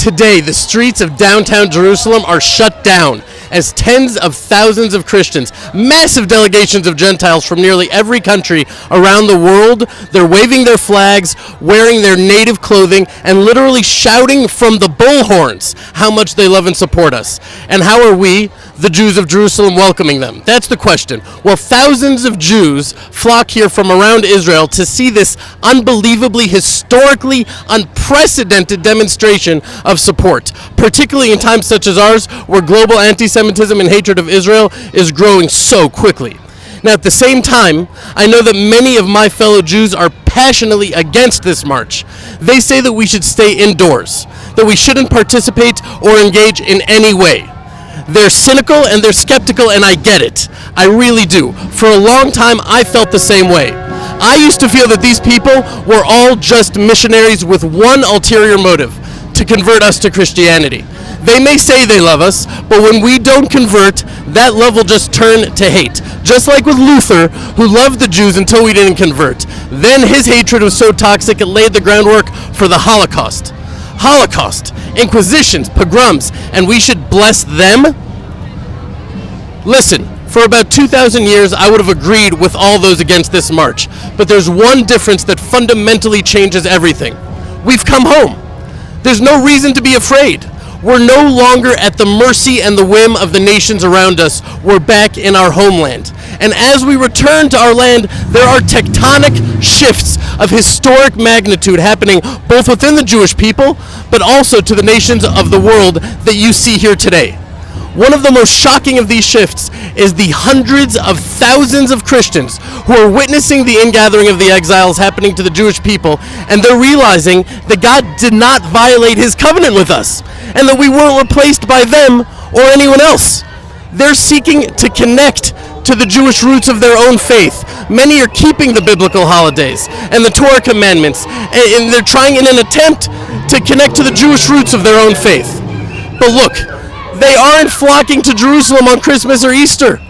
Today, the streets of downtown Jerusalem are shut down as tens of thousands of Christians, massive delegations of Gentiles from nearly every country around the world, they're waving their flags, wearing their native clothing, and literally shouting from the bullhorns how much they love and support us. And how are we, the Jews of Jerusalem, welcoming them? That's the question. Well, thousands of Jews flock here from around Israel to see this unbelievably, historically unprecedented demonstration of support, particularly in times such as ours, where global anti-Semitism and hatred of Israel is growing so quickly. Now, at the same time, I know that many of my fellow Jews are passionately against this march. They say that we should stay indoors, that we shouldn't participate or engage in any way. They're cynical and they're skeptical, and I get it. I really do. For a long time, I felt the same way. I used to feel that these people were all just missionaries with one ulterior motive: to convert us to Christianity. They may say they love us, but when we don't convert, that love will just turn to hate. Just like with Luther, who loved the Jews until we didn't convert. Then his hatred was so toxic it laid the groundwork for the Holocaust. Holocaust, inquisitions, pogroms, and we should bless them? Listen, for about 2,000 years, I would have agreed with all those against this march. But there's one difference that fundamentally changes everything. We've come home. There's no reason to be afraid. We're no longer at the mercy and the whim of the nations around us. We're back in our homeland. And as we return to our land, there are tectonic shifts of historic magnitude happening both within the Jewish people, but also to the nations of the world that you see here today. One of the most shocking of these shifts is the hundreds of thousands of Christians who are witnessing the ingathering of the exiles happening to the Jewish people, and they're realizing that God did not violate his covenant with us, and that we weren't replaced by them or anyone else. They're seeking to connect to the Jewish roots of their own faith. Many are keeping the biblical holidays and the Torah commandments, and they're trying in an attempt to connect to the Jewish roots of their own faith. But look, they aren't flocking to Jerusalem on Christmas or Easter.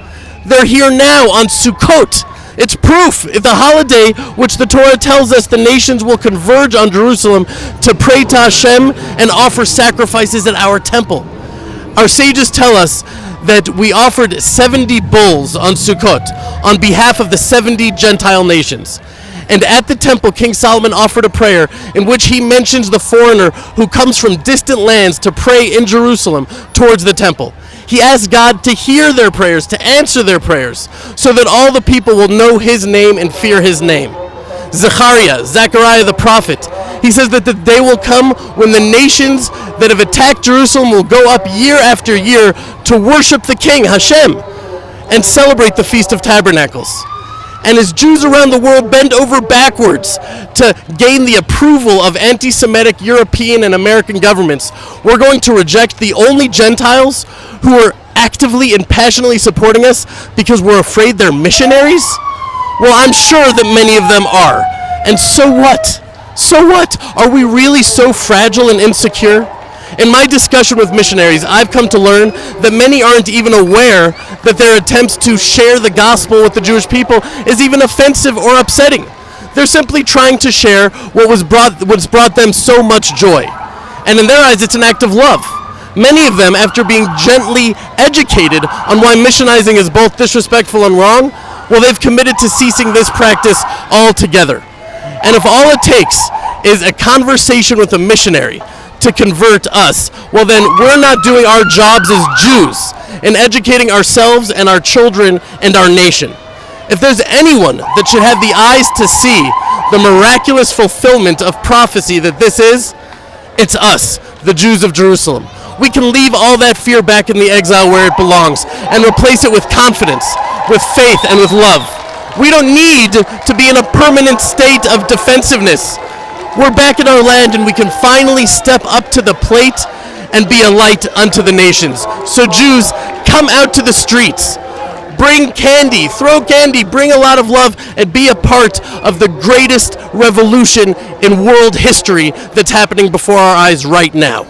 They're here now on Sukkot. It's proof. It's the holiday which the Torah tells us the nations will converge on Jerusalem to pray to Hashem and offer sacrifices at our temple. Our sages tell us that we offered 70 bulls on Sukkot on behalf of the 70 Gentile nations. And at the temple, King Solomon offered a prayer in which he mentions the foreigner who comes from distant lands to pray in Jerusalem towards the temple. He asks God to hear their prayers, to answer their prayers, so that all the people will know his name and fear his name. Zechariah the prophet, he says that the day will come when the nations that have attacked Jerusalem will go up year after year to worship the King, Hashem, and celebrate the Feast of Tabernacles. And as Jews around the world bend over backwards to gain the approval of anti-Semitic European and American governments, we're going to reject the only Gentiles who are actively and passionately supporting us because we're afraid they're missionaries? Well, I'm sure that many of them are. And so what? So what? Are we really so fragile and insecure? In my discussion with missionaries, I've come to learn that many aren't even aware that their attempts to share the gospel with the Jewish people is even offensive or upsetting. They're simply trying to share what's brought them so much joy. And in their eyes, it's an act of love. Many of them, after being gently educated on why missionizing is both disrespectful and wrong, well, they've committed to ceasing this practice altogether. And if all it takes is a conversation with a missionary to convert us, well then we're not doing our jobs as Jews in educating ourselves and our children and our nation. If there's anyone that should have the eyes to see the miraculous fulfillment of prophecy that this is, it's us, the Jews of Jerusalem. We can leave all that fear back in the exile where it belongs and replace it with confidence, with faith, and with love. We don't need to be in a permanent state of defensiveness. We're back in our land and we can finally step up to the plate and be a light unto the nations. So Jews, come out to the streets. Bring candy, throw candy, bring a lot of love, and be a part of the greatest revolution in world history that's happening before our eyes right now.